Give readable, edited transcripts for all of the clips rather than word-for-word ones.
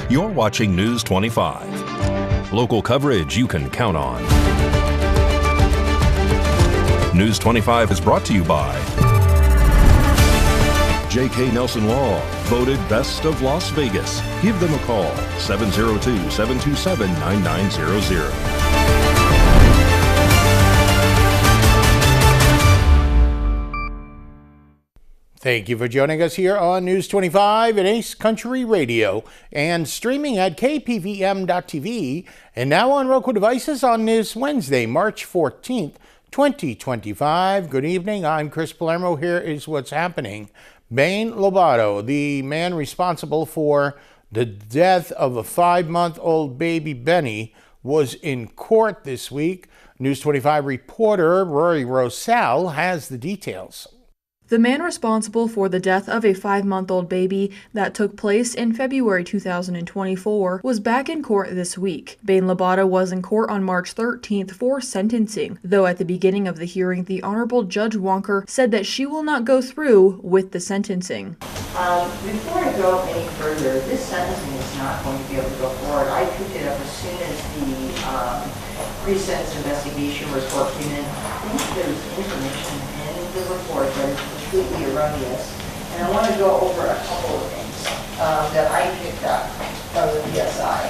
You're watching News 25. Local coverage you can count on. News 25 is brought to you by J.K. Nelson Law, voted Best of Las Vegas. Give them a call, 702-727-9900. Thank you for joining us here on News 25 at Ace Country Radio and streaming at KPVM-TV and now on Roku devices on this Wednesday, March 14th, 2025. Good evening. I'm Chris Palermo. Here is what's happening. Bain Lobato, the man responsible for the death of a 5-month-old baby Benny, was in court this week. News 25 reporter Rory Rosell has the details. The man responsible for the death of a 5-month-old baby that took place in February 2024 was back in court this week. Bain Lobato was in court on March 13th for sentencing, though at the beginning of the hearing, the Honorable Judge Wonker said that she will not go through with the sentencing. Before I go any further, this sentencing is not going to be able to go forward. I picked it up as soon as the pre-sentence investigation report came in. I think there's information in the report that is completely erroneous, and I want to go over a couple of things that I picked up from the PSI.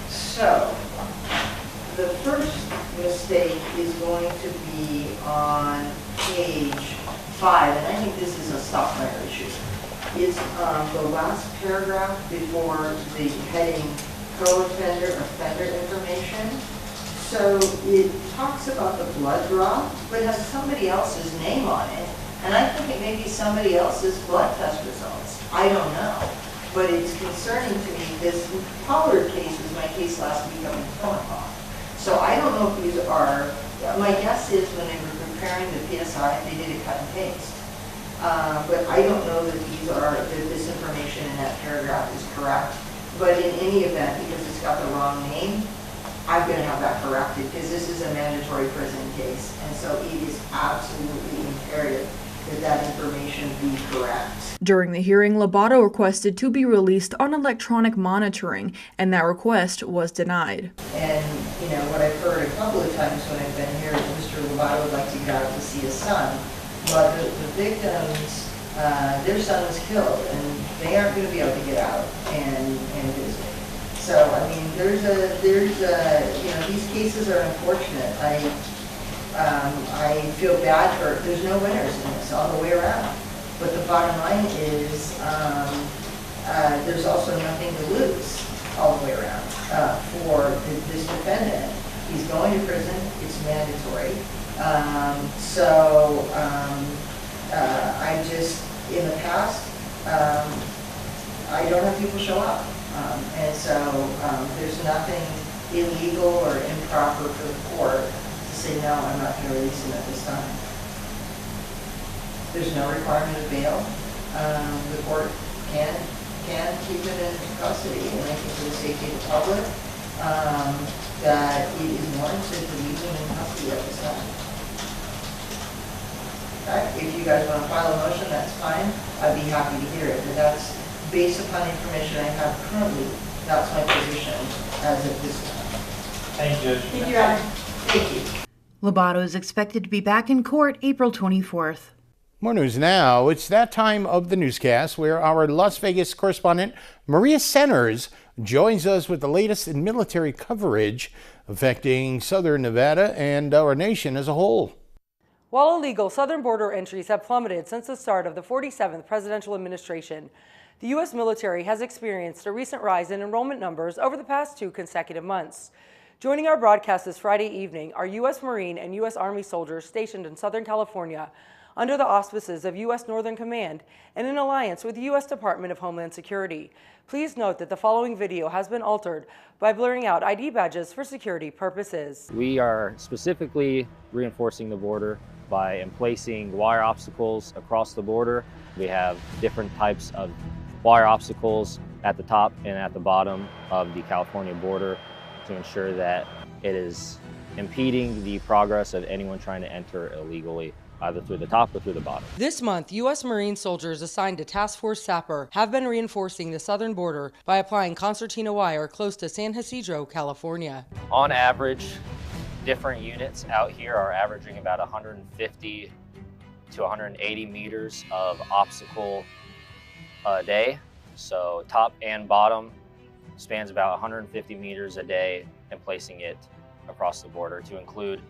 So, the first mistake is going to be on page 5, and I think this is a Stockmeyer issue. It's the last paragraph before the heading co-offender, offender information. So it talks about the blood draw, but has somebody else's name on it. And I think it may be somebody else's blood test results. I don't know. But it's concerning to me. This Pollard case was my case last week up in Comacaw. So I don't know if these are, my guess is when they were preparing the PSI, they did a cut and paste. But I don't know that that this information in that paragraph is correct. But in any event, because it's got the wrong name, I'm going to have that corrected because this is a mandatory prison case. And so it is absolutely imperative that that information be correct. During the hearing, Lobato requested to be released on electronic monitoring, and that request was denied. And, you know, what I've heard a couple of times when I've been here is Mr. Lobato would like to get out to see his son. But the victims, their son was killed, and they aren't going to be able to get out and visit. So, I mean, there's a, you know, these cases are unfortunate. I feel bad for, there's no winners in this all the way around. But the bottom line is there's also nothing to lose all the way around for this defendant. He's going to prison, it's mandatory. I just, in the past, I don't have people show up. And so there's nothing illegal or improper for the court to say, no, I'm not going to release him at this time. There's no requirement of bail. The court can keep him in custody, and I think for the safety of the public, that it is warranted to leave him in custody at this time. Okay. If you guys want to file a motion, that's fine. I'd be happy to hear it, but that's based upon the information I have currently. That's my position as of this time. Thank you. Thank you, Your Honor. Thank you. Lobato is expected to be back in court April 24th. More news now. It's that time of the newscast where our Las Vegas correspondent Maria Centers joins us with the latest in military coverage affecting southern Nevada and our nation as a whole. While illegal southern border entries have plummeted since the start of the 47th presidential administration, the U.S. military has experienced a recent rise in enrollment numbers over the past 2 consecutive months. Joining our broadcast this Friday evening are U.S. Marine and U.S. Army soldiers stationed in Southern California under the auspices of U.S. Northern Command and in alliance with the U.S. Department of Homeland Security. Please note that the following video has been altered by blurring out ID badges for security purposes. We are specifically reinforcing the border by emplacing wire obstacles across the border. We have different types of wire obstacles at the top and at the bottom of the California border to ensure that it is impeding the progress of anyone trying to enter illegally, either through the top or through the bottom. This month, U.S. Marine soldiers assigned to Task Force Sapper have been reinforcing the southern border by applying concertina wire close to San Ysidro, California. On average, different units out here are averaging about 150 to 180 meters of obstacle a day. So top and bottom spans about 150 meters a day, and placing it across the border to include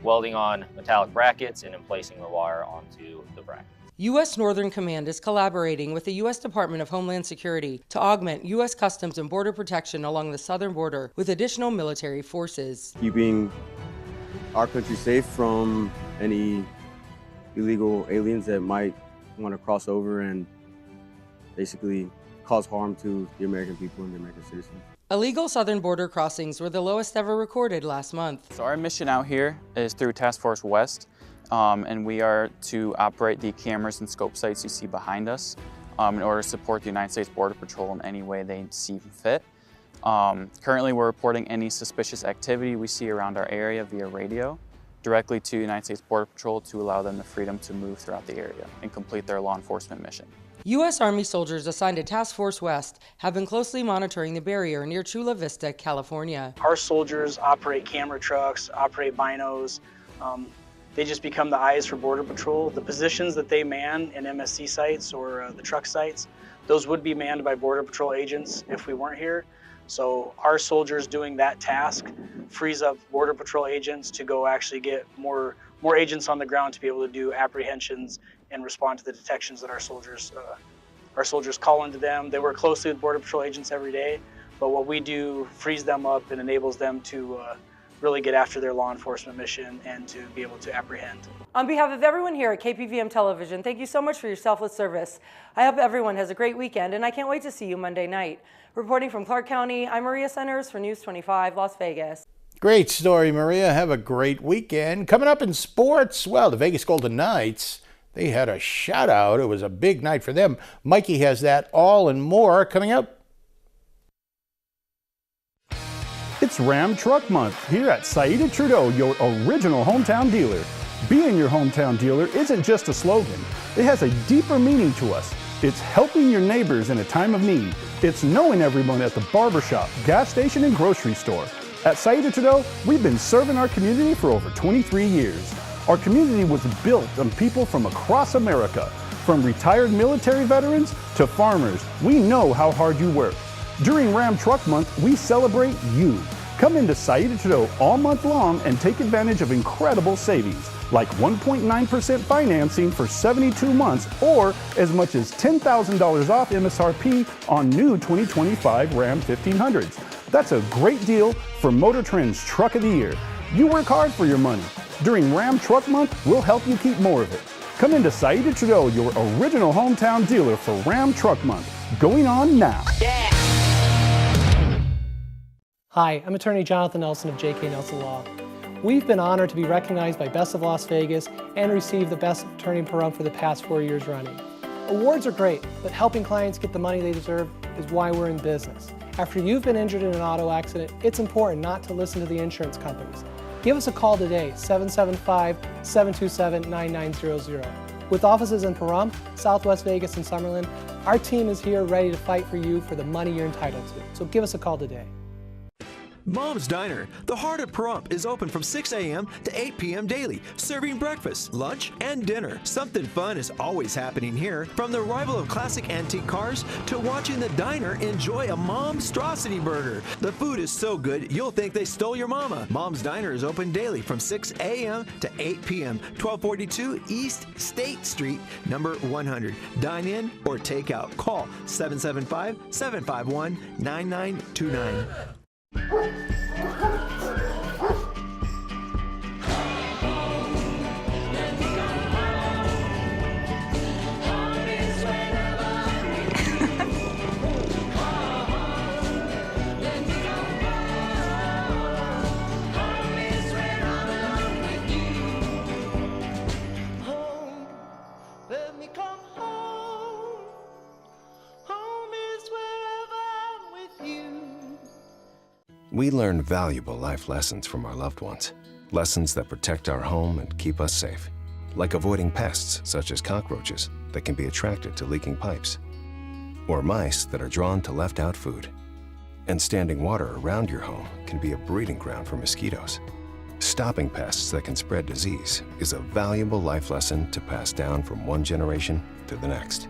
welding on metallic brackets and then placing the wire onto the bracket. U.S. Northern Command is collaborating with the U.S. Department of Homeland Security to augment U.S. Customs and Border Protection along the southern border with additional military forces. Keeping our country safe from any illegal aliens that might want to cross over and basically cause harm to the American people and the American citizens. Illegal southern border crossings were the lowest ever recorded last month. So our mission out here is through Task Force West, and we are to operate the cameras and scope sites you see behind us in order to support the United States Border Patrol in any way they see fit. Currently, we're reporting any suspicious activity we see around our area via radio directly to United States Border Patrol to allow them the freedom to move throughout the area and complete their law enforcement mission. U.S. Army soldiers assigned to Task Force West have been closely monitoring the barrier near Chula Vista, California. Our soldiers operate camera trucks, operate binos. They just become the eyes for Border Patrol. The positions that they man in MSC sites or the truck sites, those would be manned by Border Patrol agents if we weren't here. So our soldiers doing that task frees up Border Patrol agents to go actually get more agents on the ground to be able to do apprehensions and respond to the detections that our soldiers call into them. They work closely with Border Patrol agents every day, but what we do frees them up and enables them to really get after their law enforcement mission and to be able to apprehend. On behalf of everyone here at KPVM Television, thank you so much for your selfless service. I hope everyone has a great weekend, and I can't wait to see you Monday night. Reporting from Clark County, I'm Maria Centers for News 25, Las Vegas. Great story, Maria. Have a great weekend. Coming up in sports, well, the Vegas Golden Knights, they had a shutout. It was a big night for them. Mikey has that all and more coming up. It's Ram Truck Month here at Saida Trudeau, your original hometown dealer. Being your hometown dealer isn't just a slogan. It has a deeper meaning to us. It's helping your neighbors in a time of need. It's knowing everyone at the barbershop, gas station, and grocery store. At Saida Trudeau, we've been serving our community for over 23 years. Our community was built on people from across America. From retired military veterans to farmers, we know how hard you work. During Ram Truck Month, we celebrate you. Come into Saida Trudeau all month long and take advantage of incredible savings, like 1.9% financing for 72 months or as much as $10,000 off MSRP on new 2025 Ram 1500s. That's a great deal for Motor Trend's Truck of the Year. You work hard for your money. During Ram Truck Month, we'll help you keep more of it. Come into Saida Trudeau, your original hometown dealer for Ram Truck Month. Going on now. Yeah. Hi, I'm attorney Jonathan Nelson of J.K. Nelson Law. We've been honored to be recognized by Best of Las Vegas and receive the Best Attorney in Pahrump for the past 4 years running. Awards are great, but helping clients get the money they deserve is why we're in business. After you've been injured in an auto accident, it's important not to listen to the insurance companies. Give us a call today, 775-727-9900. With offices in Pahrump, Southwest Vegas, and Summerlin, our team is here ready to fight for you for the money you're entitled to. So give us a call today. Mom's Diner, the heart of Pahrump, is open from 6 a.m. to 8 p.m. daily, serving breakfast, lunch, and dinner. Something fun is always happening here, from the arrival of classic antique cars to watching the diner enjoy a Momstrosity burger. The food is so good, you'll think they stole your mama. Mom's Diner is open daily from 6 a.m. to 8 p.m., 1242 East State Street, number 100. Dine in or take out. Call 775-751-9929. We learn valuable life lessons from our loved ones. Lessons that protect our home and keep us safe. Like avoiding pests such as cockroaches that can be attracted to leaking pipes, or mice that are drawn to left-out food. And standing water around your home can be a breeding ground for mosquitoes. Stopping pests that can spread disease is a valuable life lesson to pass down from one generation to the next.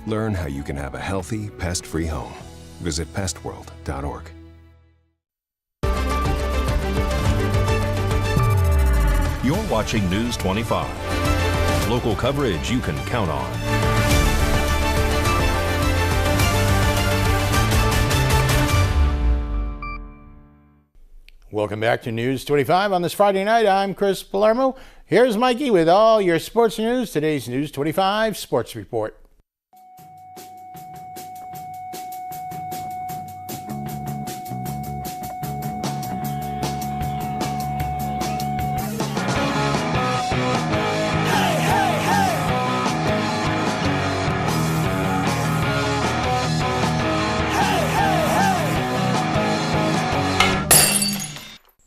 Learn how you can have a healthy, pest-free home. Visit pestworld.org. You're watching News 25. Local coverage you can count on. Welcome back to News 25 on this Friday night. I'm Chris Palermo. Here's Mikey with all your sports news. Today's News 25 Sports Report.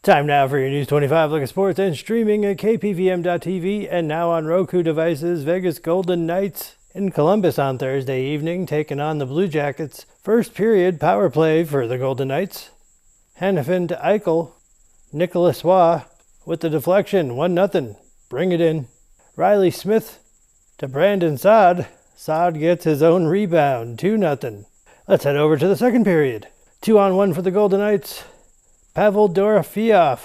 Time now for your News 25 look at sports and streaming at KPVM.TV and now on Roku devices. Vegas Golden Knights in Columbus on Thursday evening, taking on the Blue Jackets. First period power play for the Golden Knights. Hannafin to Eichel. Nicholas Waugh with the deflection, 1-0. Bring it in. Riley Smith to Brandon Saad. Saad gets his own rebound, 2-0. Let's head over to the second period. 2-on-1 for the Golden Knights. Pavel Dorofeev,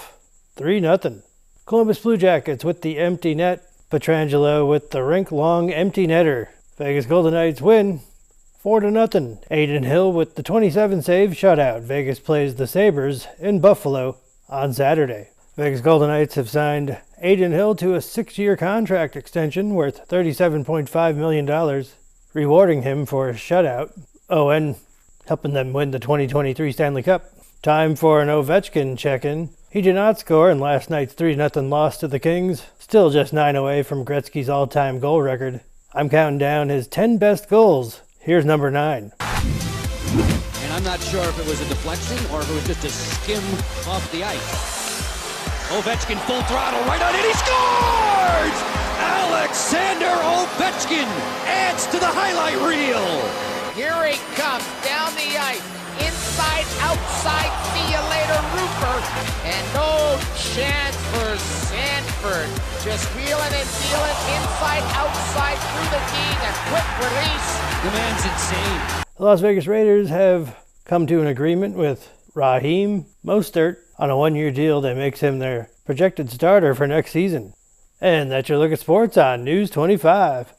3-0. Columbus Blue Jackets with the empty net. Pietrangelo with the rink-long empty netter. Vegas Golden Knights win 4-0. Aiden Hill with the 27-save shutout. Vegas plays the Sabres in Buffalo on Saturday. Vegas Golden Knights have signed Aiden Hill to a 6-year contract extension worth $37.5 million, rewarding him for a shutout. Oh, and helping them win the 2023 Stanley Cup. Time for an Ovechkin check-in. He did not score in last night's 3-0 loss to the Kings. Still just 9 away from Gretzky's all-time goal record. I'm counting down his 10 best goals. Here's number 9. And I'm not sure if it was a deflection or if it was just a skim off the ice. Ovechkin full throttle right on it. He scores! Alexander Ovechkin adds to the highlight reel. Here he comes down the ice. Inside, outside, see you later, Rupert. And no chance for Sanford. Just wheeling and dealing, inside, outside, through the D, a quick release. The man's insane. The Las Vegas Raiders have come to an agreement with Raheem Mostert on a 1-year deal that makes him their projected starter for next season. And that's your look at sports on News 25.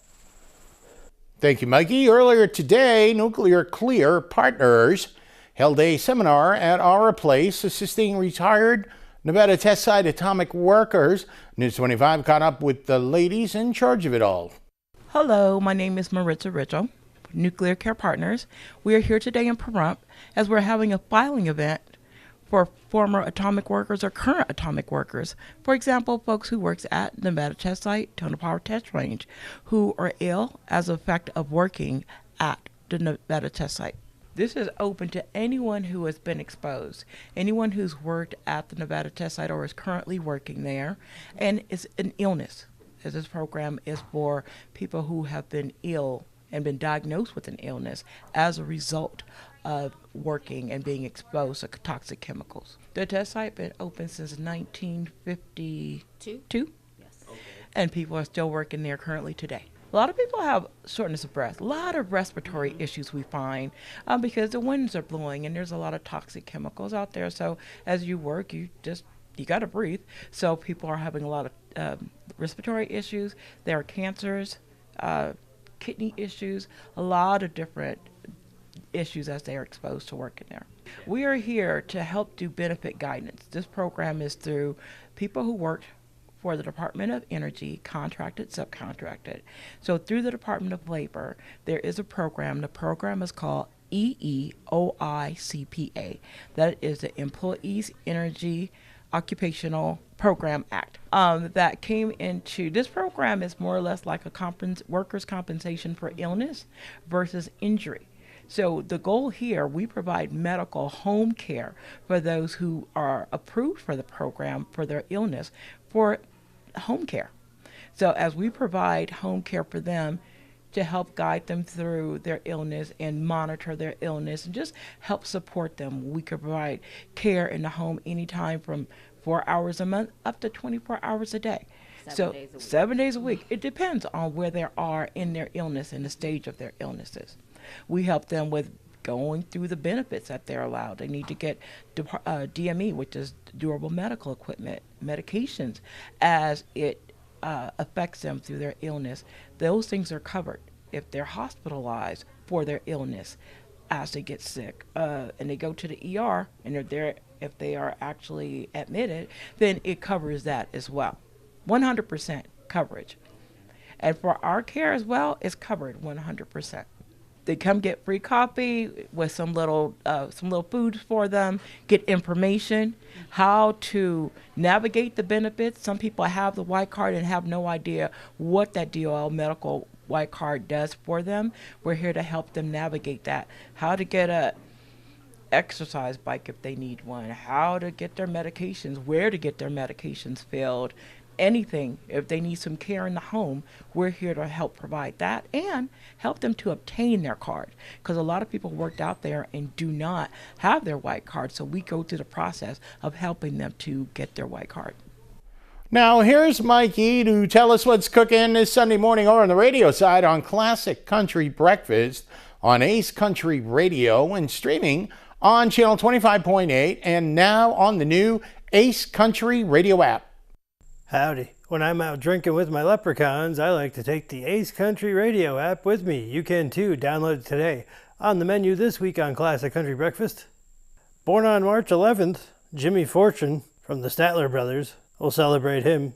Thank you, Mikey. Earlier today, Nuclear Clear Partners held a seminar at our place assisting retired Nevada test site atomic workers. News 25 caught up with the ladies in charge of it all. Hello, my name is Maritza Ritchell, Nuclear Care Partners. We are here today in Pahrump as we're having a filing event for former atomic workers or current atomic workers. For example, folks who works at Nevada test site, Tonopah test range, who are ill as a effect of working at the Nevada test site. This is open to anyone who has been exposed, anyone who's worked at the Nevada test site or is currently working there, and it's an illness, as this program is for people who have been ill and been diagnosed with an illness as a result of working and being exposed to toxic chemicals. The test site been open since 1952, yes. And people are still working there currently today. A lot of people have shortness of breath, a lot of respiratory issues we find because the winds are blowing and there's a lot of toxic chemicals out there. So as you work, you got to breathe. So people are having a lot of respiratory issues. There are cancers, kidney issues, a lot of different issues as they are exposed to working there. We are here to help do benefit guidance. This program is through people who work for the Department of Energy, contracted, subcontracted. So through the Department of Labor, there is a program. The program is called EEOICPA. That is the Employees Energy Occupational Program Act. That came into, this program is more or less like a workers' compensation for illness versus injury. So the goal here, we provide medical home care for those who are approved for the program for their illness for home care. So as we provide home care for them to help guide them through their illness and monitor their illness and just help support them, we could provide care in the home anytime from 4 hours a month up to 24 hours a day. 7 days a week. It depends on where they are in their illness and the stage of their illnesses. We help them with going through the benefits that they're allowed. They need to get DME, which is durable medical equipment, medications, as it affects them through their illness. Those things are covered if they're hospitalized for their illness as they get sick and they go to the ER and they're there. If they are actually admitted, then it covers that as well. 100% coverage. And for our care as well, it's covered 100%. They come get free coffee with some little foods for them, get information, how to navigate the benefits. Some people have the white card and have no idea what that DOL medical white card does for them. We're here to help them navigate that. How to get a exercise bike if they need one, how to get their medications, where to get their medications filled, anything. If they need some care in the home, we're here to help provide that and help them to obtain their card, because a lot of people worked out there and do not have their white card, so we go through the process of helping them to get their white card. Now here's Mikey to tell us what's cooking this Sunday morning over on the radio side on Classic Country Breakfast on Ace Country Radio and streaming on channel 25.8 and now on the new Ace Country Radio app. Howdy. When I'm out drinking with my leprechauns, I like to take the Ace Country Radio app with me. You can too. Download it today. On the menu this week on Classic Country Breakfast. Born on March 11th, Jimmy Fortune from the Statler Brothers. We'll celebrate him.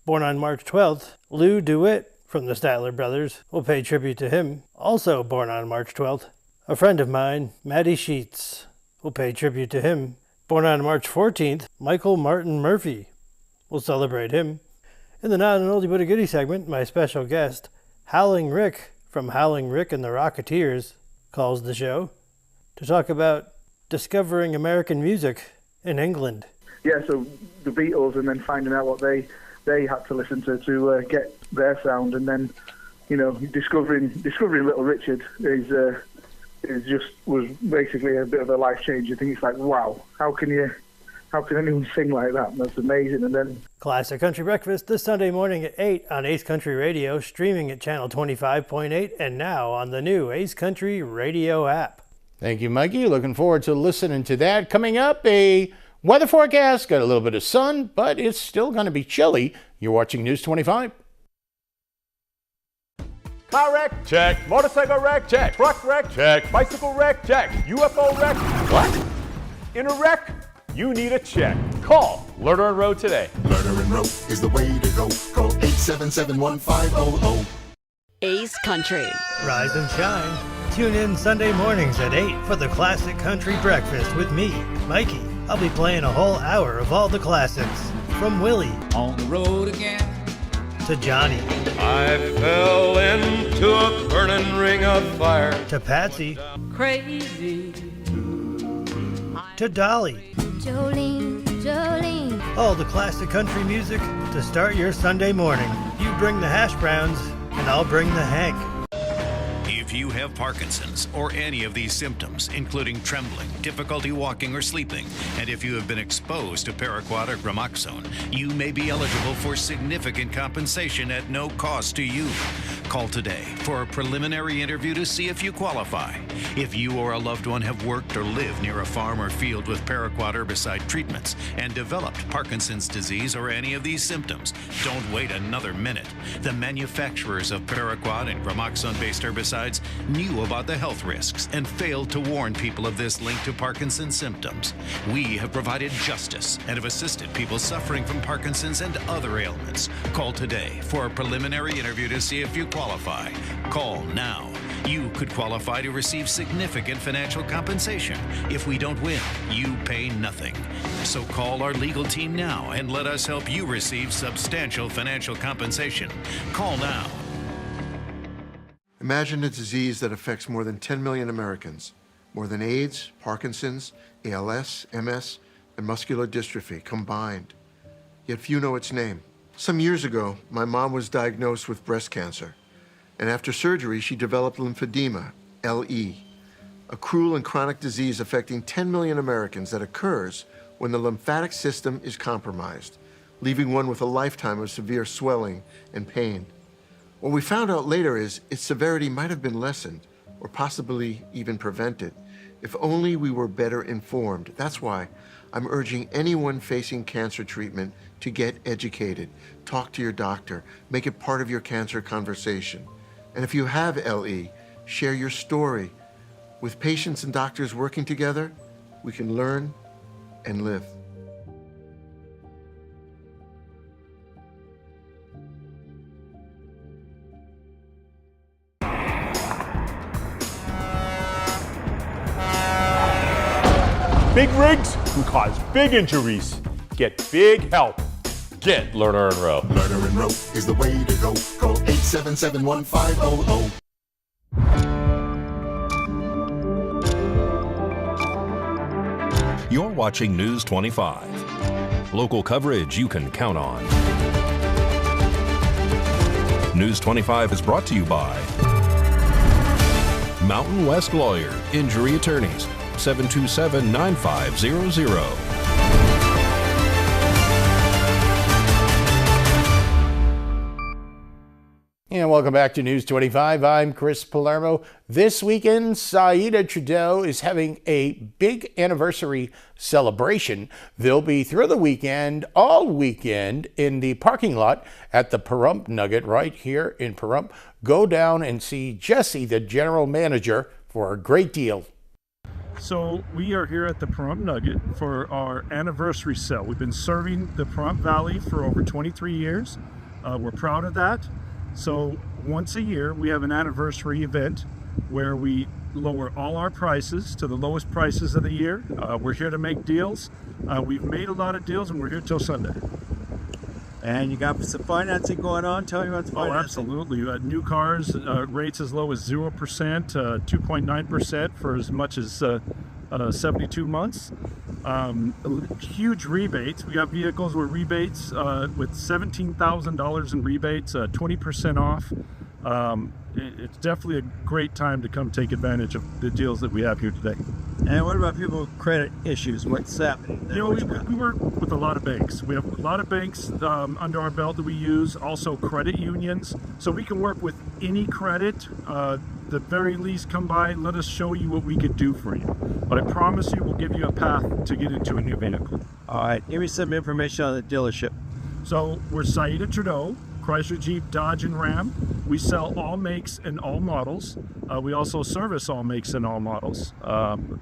Born on March 12th, Lou DeWitt from the Statler Brothers. We'll pay tribute to him. Also born on March 12th, a friend of mine, Matty Sheets. We'll pay tribute to him. Born on March 14th, Michael Martin Murphy. We'll celebrate him. In the Not an Oldie But a Goodie segment, my special guest, Howling Rick from Howling Rick and the Rocketeers, calls the show to talk about discovering American music in England. Yeah, so the Beatles, and then finding out what they had to listen to get their sound, and then, you know, discovering Little Richard was basically a bit of a life change. I think it's like, wow, how can anyone sing like that? That's amazing. And then Classic Country Breakfast this Sunday morning at 8 on Ace Country Radio, streaming at channel 25.8 and now on the new Ace Country Radio app. Thank you, Mikey. Looking forward to listening to that. Coming up, a weather forecast. Got a little bit of sun, but it's still going to be chilly. You're watching News 25. Car wreck, check. Motorcycle wreck, check. Truck wreck, check. Bicycle wreck, check. UFO wreck, what? In a wreck, you need a check. Call Lerner and Rowe today. Lerner and Rowe is the way to go. Call 877-1500. Ace Country. Rise and shine. Tune in Sunday mornings at 8 for the Classic Country Breakfast with me, Mikey. I'll be playing a whole hour of all the classics. From Willie. On the road again. To Johnny. I fell into a burning ring of fire. To Patsy. Crazy. To Dolly. Jolene, Jolene. All the classic country music to start your Sunday morning. You bring the hash browns, and I'll bring the Hank. If you have Parkinson's or any of these symptoms, including trembling, difficulty walking or sleeping, and if you have been exposed to Paraquat or Gramoxone, you may be eligible for significant compensation at no cost to you. Call today for a preliminary interview to see if you qualify. If you or a loved one have worked or lived near a farm or field with Paraquat herbicide treatments and developed Parkinson's disease or any of these symptoms, don't wait another minute. The manufacturers of Paraquat and Gramoxone-based herbicides knew about the health risks and failed to warn people of this link to Parkinson's symptoms. We have provided justice and have assisted people suffering from Parkinson's and other ailments. Call today for a preliminary interview to see if you qualify. Call now. You could qualify to receive significant financial compensation. If we don't win, you pay nothing. So call our legal team now and let us help you receive substantial financial compensation. Call now. Imagine a disease that affects more than 10 million Americans, more than AIDS, Parkinson's, ALS, MS, and muscular dystrophy combined. Yet few know its name. Some years ago, my mom was diagnosed with breast cancer, and after surgery, she developed lymphedema, LE, a cruel and chronic disease affecting 10 million Americans that occurs when the lymphatic system is compromised, leaving one with a lifetime of severe swelling and pain. What we found out later is its severity might have been lessened or possibly even prevented if only we were better informed. That's why I'm urging anyone facing cancer treatment to get educated, talk to your doctor, make it part of your cancer conversation. And if you have LE, share your story. With patients and doctors working together, we can learn and live. Big rigs can cause big injuries. Get big help. Get Lerner and Rowe. Lerner and Rowe is the way to go. Call 877-1500. You're watching News 25. Local coverage you can count on. News 25 is brought to you by Mountain West Lawyer, Injury Attorneys, 727-9500. And welcome back to News 25. I'm Chris Palermo. This weekend, Saida Trudeau is having a big anniversary celebration. They'll be through the weekend, all weekend, in the parking lot at the Pahrump Nugget right here in Pahrump. Go down and see Jesse, the general manager, for a great deal. So we are here at the Pahrump Nugget for our anniversary sale. We've been serving the Pahrump Valley for over 23 years. We're proud of that. So once a year, we have an anniversary event where we lower all our prices to the lowest prices of the year. We're here to make deals. We've made a lot of deals, and we're here till Sunday. And you got some financing going on? Tell me about the financing. Oh, absolutely. New cars, rates as low as 0%, 2.9% for as much as 72 months. Huge rebates. We got vehicles with rebates with $17,000 in rebates, 20% off. It's definitely a great time to come take advantage of the deals that we have here today. And what about people with credit issues? What's happening there? You know, we work with a lot of banks. We have a lot of banks under our belt that we use, also credit unions. So we can work with any credit. The very least, come by, let us show you what we can do for you. But I promise you, we'll give you a path to get into a new vehicle. All right, give me some information on the dealership. So we're Saida Trudeau, Chrysler, Jeep, Dodge, and Ram. We sell all makes and all models. We also service all makes and all models.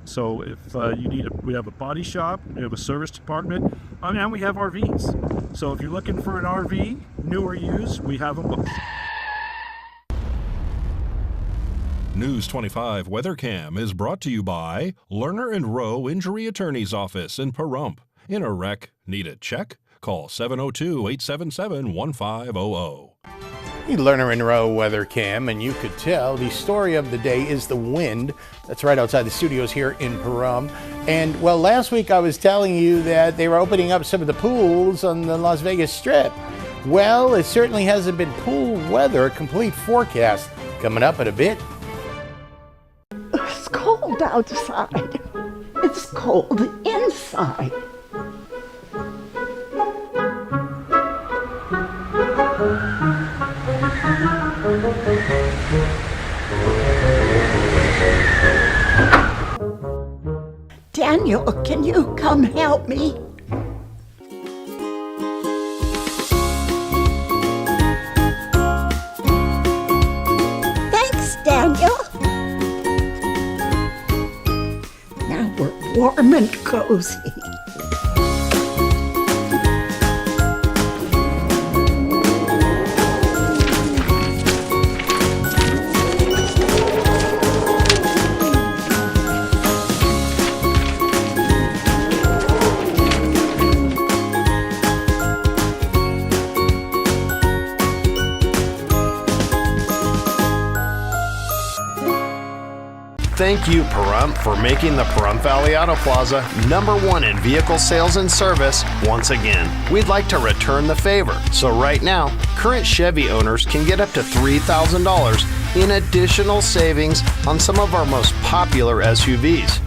So if you need, we have a body shop, we have a service department, and we have RVs. So if you're looking for an RV, new or used, we have them both. News 25 Weather Cam is brought to you by Lerner and Rowe Injury Attorney's Office in Pahrump. In a wreck, need a check? Call 702-877-1500. Lerner and Rowe Weather Cam, and you could tell the story of the day is the wind. That's right outside the studios here in Pahrump. And well, last week I was telling you that they were opening up some of the pools on the Las Vegas Strip. Well, it certainly hasn't been pool weather. A complete forecast coming up in a bit. It's cold outside. It's cold inside. Daniel, can you come help me? Thanks, Daniel. Now we're warm and cozy. Thank you, Pahrump, for making the Pahrump Valley Auto Plaza #1 in vehicle sales and service once again. We'd like to return the favor. So right now, current Chevy owners can get up to $3,000 in additional savings on some of our most popular SUVs.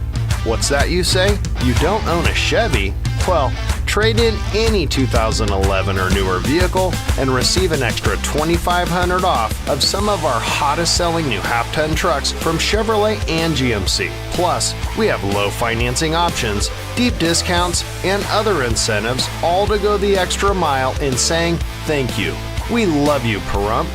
What's that, you say? You don't own a Chevy? Well, trade in any 2011 or newer vehicle and receive an extra $2,500 off of some of our hottest selling new half-ton trucks from Chevrolet and GMC. Plus, we have low financing options, deep discounts, and other incentives, all to go the extra mile in saying thank you. We love you, Pahrump.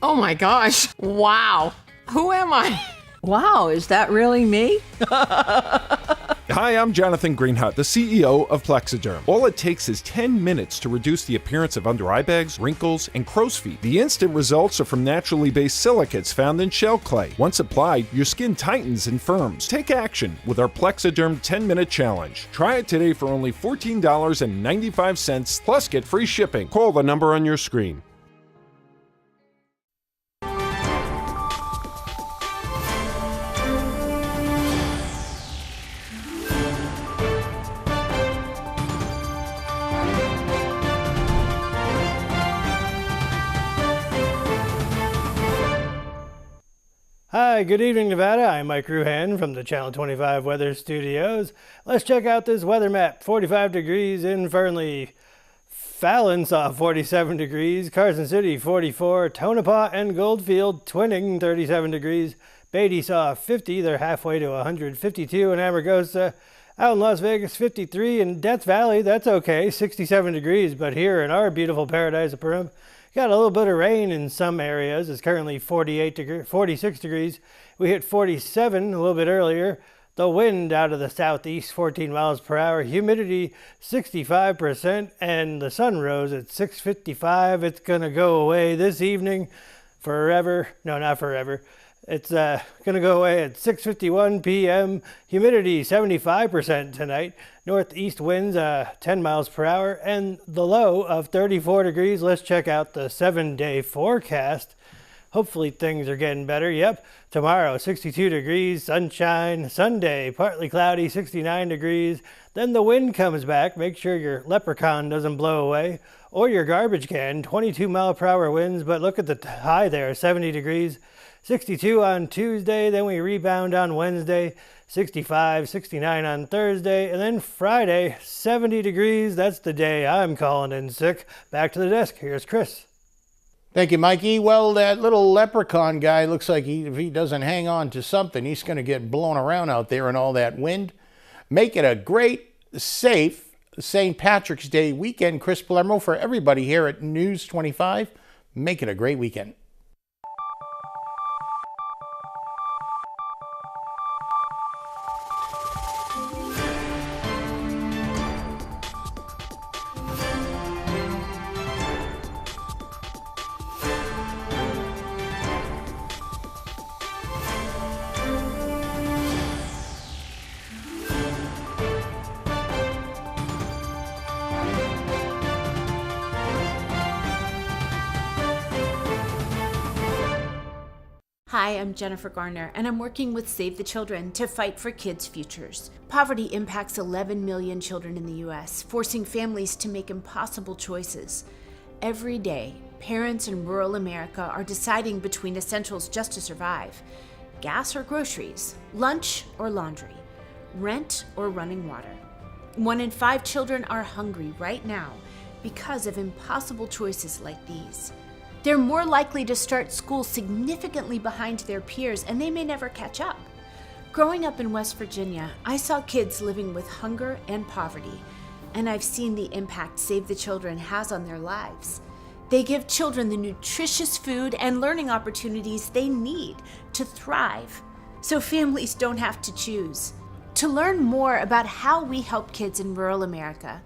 Oh my gosh. Wow. Who am I? Wow, is that really me? Hi, I'm Jonathan Greenhut, the CEO of Plexiderm. All it takes is 10 minutes to reduce the appearance of under eye bags, wrinkles, and crow's feet. The instant results are from naturally based silicates found in shell clay. Once applied, your skin tightens and firms. Take action with our Plexiderm 10-minute challenge. Try it today for only $14.95 plus get free shipping. Call the number on your screen. Hi, good evening, Nevada. I'm Mike Ruhan from the Channel 25 Weather Studios. Let's check out this weather map. 45 degrees in Fernley. Fallon saw 47 degrees. Carson City 44. Tonopah and Goldfield twinning 37 degrees. Beatty saw 50. They're halfway to 152 in Amargosa. Out in Las Vegas 53. In Death Valley, that's okay, 67 degrees. But here in our beautiful paradise of Pahrump, got a little bit of rain in some areas. It's currently 46 degrees. We hit 47 a little bit earlier. The wind out of the southeast, 14 miles per hour. Humidity, 65%. And the sun rose at 6:55. It's going to go away this evening forever. No, not forever. It's going to go away at 6:51 p.m. Humidity, 75% tonight. Northeast winds 10 miles per hour and the low of 34 degrees. Let's check out the 7-day forecast. Hopefully things are getting better. Yep, tomorrow 62 degrees, sunshine. Sunday partly cloudy, 69 degrees. Then the wind comes back. Make sure your leprechaun doesn't blow away or your garbage can. 22 mile per hour winds, but look at the high there, 70 degrees. 62 on Tuesday, then we rebound on Wednesday, 65, 69 on Thursday, and then Friday, 70 degrees. That's the day I'm calling in sick. Back to the desk. Here's Chris. Thank you, Mikey. Well, that little leprechaun guy looks like if he doesn't hang on to something, he's going to get blown around out there in all that wind. Make it a great, safe St. Patrick's Day weekend. Chris Palermo for everybody here at News 25. Make it a great weekend. Hi, I'm Jennifer Garner, and I'm working with Save the Children to fight for kids' futures. Poverty impacts 11 million children in the U.S., forcing families to make impossible choices. Every day, parents in rural America are deciding between essentials just to survive: gas or groceries, lunch or laundry, rent or running water. 1 in 5 children are hungry right now because of impossible choices like these. They're more likely to start school significantly behind their peers, and they may never catch up. Growing up in West Virginia, I saw kids living with hunger and poverty, and I've seen the impact Save the Children has on their lives. They give children the nutritious food and learning opportunities they need to thrive, so families don't have to choose. To learn more about how we help kids in rural America,